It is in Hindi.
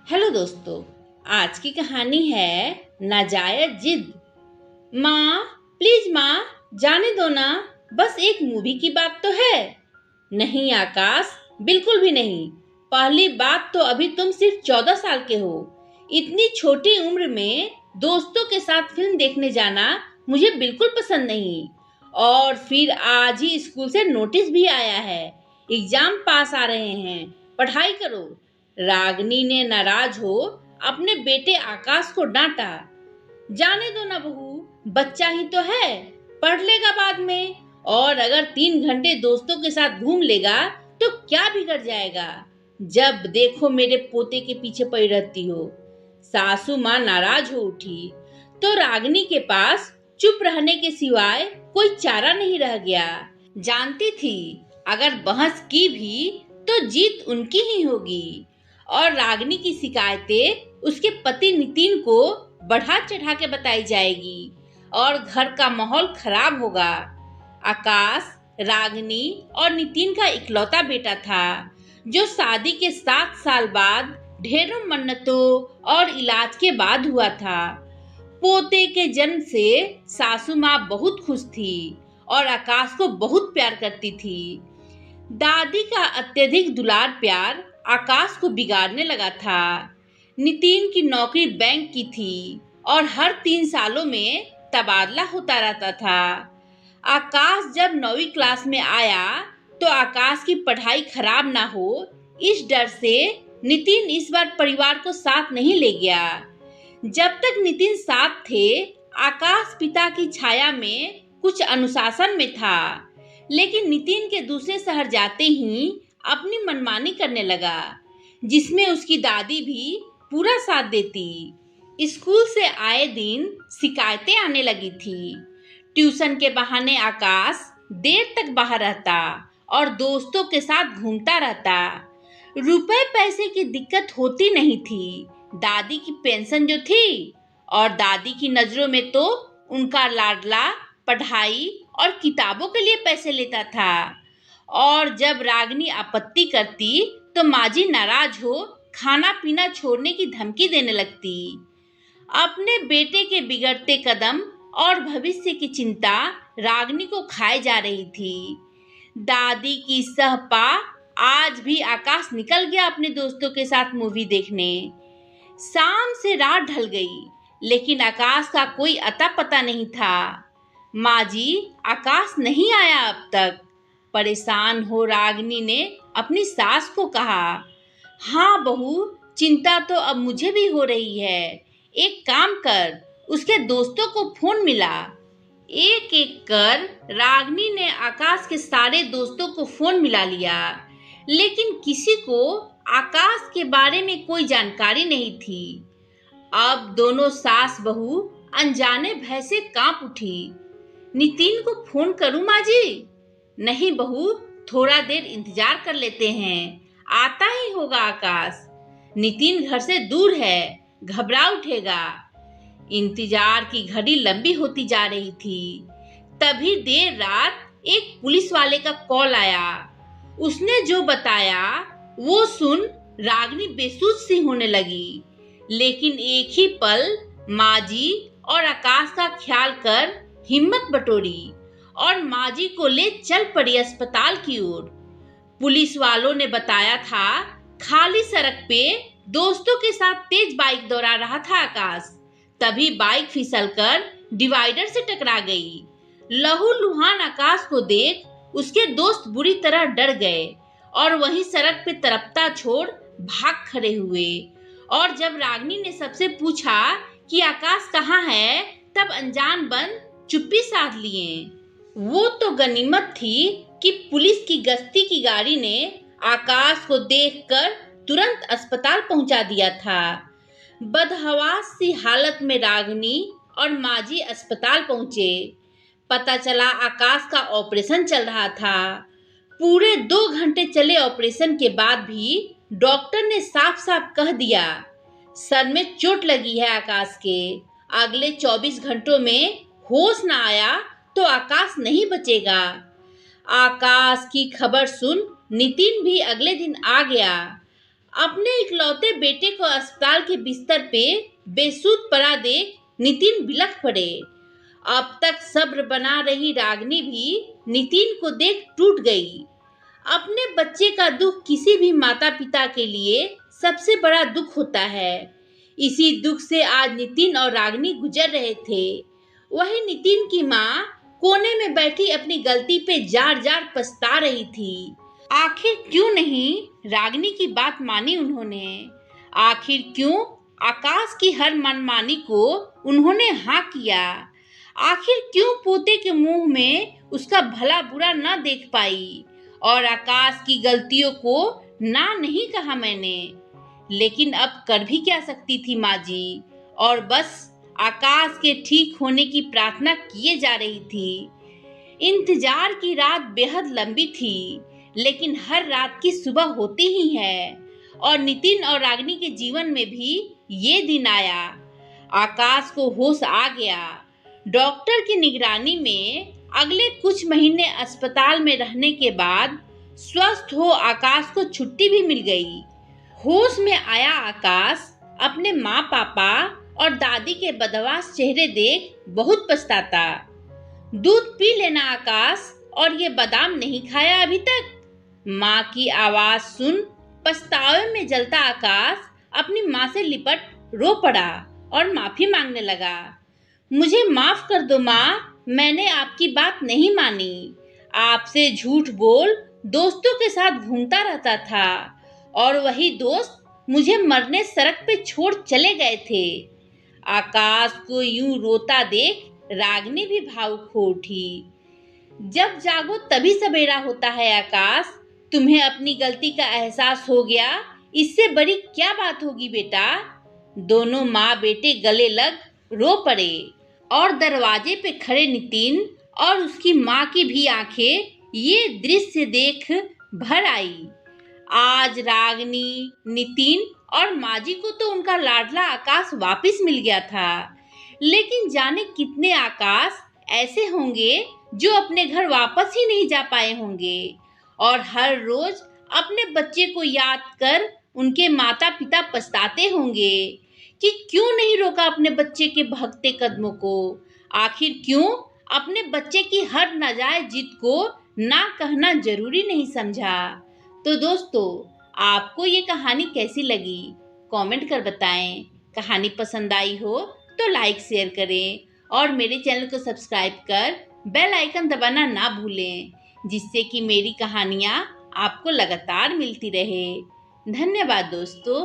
हेलो दोस्तों। आज की कहानी है नाजायज जिद। माँ, प्लीज माँ, जाने दो ना, बस एक मूवी की बात तो है। नहीं आकाश, बिल्कुल भी नहीं। पहली बात तो अभी तुम सिर्फ 14 साल के हो। इतनी छोटी उम्र में दोस्तों के साथ फिल्म देखने जाना मुझे बिल्कुल पसंद नहीं। और फिर आज ही स्कूल से नोटिस भी आया है, एग्जाम पास आ रहे हैं, पढ़ाई करो। रागनी ने नाराज हो अपने बेटे आकाश को डांटा। जाने दो ना बहू, बच्चा ही तो है, पढ़ लेगा बाद में। और अगर 3 घंटे दोस्तों के साथ घूम लेगा तो क्या बिगड़ जाएगा। जब देखो मेरे पोते के पीछे पड़ी रहती हो। सासू माँ नाराज हो उठी तो रागनी के पास चुप रहने के सिवाय कोई चारा नहीं रह गया। जानती थी अगर बहस की भी तो जीत उनकी ही होगी और रागनी की शिकायतें उसके पति नितिन को बढ़ा चढ़ा के बताई जाएगी और घर का माहौल खराब होगा। आकाश रागनी और नितिन का इकलौता बेटा था जो शादी के 7 साल बाद ढेरों मन्नतों और इलाज के बाद हुआ था। पोते के जन्म से सासू माँ बहुत खुश थी और आकाश को बहुत प्यार करती थी। दादी का अत्यधिक दुलार प्यार आकाश को बिगाड़ने लगा था। नितिन की नौकरी बैंक की थी और हर 3 सालों में तबादला होता रहता था। आकाश जब 9वीं क्लास में आया तो आकाश की पढ़ाई खराब ना हो, इस डर से नितिन इस बार परिवार को साथ नहीं ले गया। जब तक नितिन साथ थे, आकाश पिता की छाया में कुछ अनुशासन में था, लेकिन नितिन के दूसरे शहर जाते ही अपनी मनमानी करने लगा, जिसमें उसकी दादी भी पूरा साथ देती। स्कूल से आए दिन शिकायतें आने लगी थी। ट्यूशन के बहाने आकाश देर तक बाहर रहता और दोस्तों के साथ घूमता रहता। रुपए पैसे की दिक्कत होती नहीं थी, दादी की पेंशन जो थी, और दादी की नजरों में तो उनका लाडला पढ़ाई और किताबों के लिए पैसे लेता था। और जब रागनी आपत्ति करती तो माजी नाराज हो खाना पीना छोड़ने की धमकी देने लगती। अपने बेटे के बिगड़ते कदम और भविष्य की चिंता रागनी को खाए जा रही थी। दादी की सहपा आज भी आकाश निकल गया अपने दोस्तों के साथ मूवी देखने। शाम से रात ढल गई, लेकिन आकाश का कोई अता पता नहीं था। माँ जी, आकाश नहीं आया अब तक। परेशान हो रागनी ने अपनी सास को कहा। हाँ बहू, चिंता तो अब मुझे भी हो रही है। एक काम कर, उसके दोस्तों को फोन मिला। एक एक कर रागनी ने आकाश के सारे दोस्तों को फोन मिला लिया, लेकिन किसी को आकाश के बारे में कोई जानकारी नहीं थी। अब दोनों सास बहू अनजाने भय से कांप उठी। नितिन को फोन करूं माँ जी? नहीं बहू, थोड़ा देर इंतजार कर लेते हैं, आता ही होगा आकाश। नितिन घर से दूर है, घबरा उठेगा। इंतजार की घड़ी लंबी होती जा रही थी। तभी देर रात एक पुलिस वाले का कॉल आया। उसने जो बताया वो सुन रागनी बेसुध सी होने लगी, लेकिन एक ही पल माजी और आकाश का ख्याल कर हिम्मत बटोरी और माजी को ले चल पड़ी अस्पताल की ओर। पुलिस वालों ने बताया था खाली सड़क पे दोस्तों के साथ तेज बाइक दौड़ा रहा था आकाश। तभी बाइक फिसलकर डिवाइडर से टकरा गई। लहूलुहान आकाश को देख उसके दोस्त बुरी तरह डर गए और वहीं सड़क पे तड़पता छोड़ भाग खड़े हुए। और जब रागनी ने सबसे पूछा कि आकाश कहाँ है, तब अनजान बन चुप्पी साध लिए। वो तो गनीमत थी कि पुलिस की गश्ती की गाड़ी ने आकाश को देखकर तुरंत अस्पताल पहुंचा दिया था। बदहवास सी हालत में रागनी और माजी अस्पताल पहुंचे। पता चला आकाश का ऑपरेशन चल रहा था। पूरे 2 घंटे चले ऑपरेशन के बाद भी डॉक्टर ने साफ साफ कह दिया, सर में चोट लगी है आकाश के। अगले 24 घंटों में होश न आया तो आकाश नहीं बचेगा। आकाश की खबर सुन नितिन भी अगले दिन आ गया। अपने इकलौते बेटे को अस्पताल के बिस्तर पे बेसुध पड़ा देख नितिन बिलख पड़े। अब तक सब्र बना रही रागिनी भी नितिन को देख टूट गई। अपने बच्चे का दुख किसी भी माता पिता के लिए सबसे बड़ा दुख होता है। इसी दुख से आज नितिन और रागिनी गुजर रहे थे। वही नितिन की माँ कोने में बैठी अपनी गलती पे जार जार पछता रही थी। आखिर क्यों नहीं रागिनी की बात मानी उन्होंने? आखिर क्यों आकाश की हर मनमानी को उन्होंने हाँ किया? आखिर क्यों पोते के मुंह में उसका भला बुरा न देख पाई और आकाश की गलतियों को ना नहीं कहा मैंने? लेकिन अब कर भी क्या सकती थी माँ जी, और बस आकाश के ठीक होने की प्रार्थना किए जा रही थी। इंतजार की रात बेहद लंबी थी, लेकिन हर रात की सुबह होती ही है और नितिन और रागिनी के जीवन में भी ये दिन आया। आकाश को होश आ गया। डॉक्टर की निगरानी में अगले कुछ महीने अस्पताल में रहने के बाद स्वस्थ हो आकाश को छुट्टी भी मिल गई। होश में आया आकाश अपने माँ पापा और दादी के बदमाश चेहरे देख बहुत पछताता। दूध पी लेना आकाश, और ये बादाम नहीं खाया अभी तक? माँ की आवाज सुन पछतावे में जलता आकाश अपनी माँ से लिपट रो पड़ा और माफी मांगने लगा। मुझे माफ कर दो माँ, मैंने आपकी बात नहीं मानी। आपसे झूठ बोल दोस्तों के साथ घूमता रहता था और वही दोस्त मुझे मरने सड़क पे छोड़ चले गए थे। आकाश को यूं रोता देख रागिनी भी भावुक हो उठी। जब जागो तभी सवेरा होता है आकाश, तुम्हें अपनी गलती का एहसास हो गया, इससे बड़ी क्या बात होगी बेटा? दोनों माँ बेटे गले लग रो पड़े और दरवाजे पे खड़े नितिन और उसकी माँ की भी आंखें ये दृश्य देख भर आई। आज रागिनी, नितिन और माँ जी को तो उनका लाडला आकाश वापस मिल गया था, लेकिन जाने कितने आकाश ऐसे होंगे जो अपने घर वापस ही नहीं जा पाए होंगे और हर रोज अपने बच्चे को याद कर उनके माता पिता पछताते होंगे कि क्यों नहीं रोका अपने बच्चे के भागते कदमों को। आखिर क्यों अपने बच्चे की हर नाजायज जिद को ना कहना जरूरी नहीं समझा। तो दोस्तों, आपको ये कहानी कैसी लगी कमेंट कर बताएं। कहानी पसंद आई हो तो लाइक शेयर करें और मेरे चैनल को सब्सक्राइब कर बेल आइकन दबाना ना भूलें, जिससे कि मेरी कहानियाँ आपको लगातार मिलती रहे। धन्यवाद दोस्तों।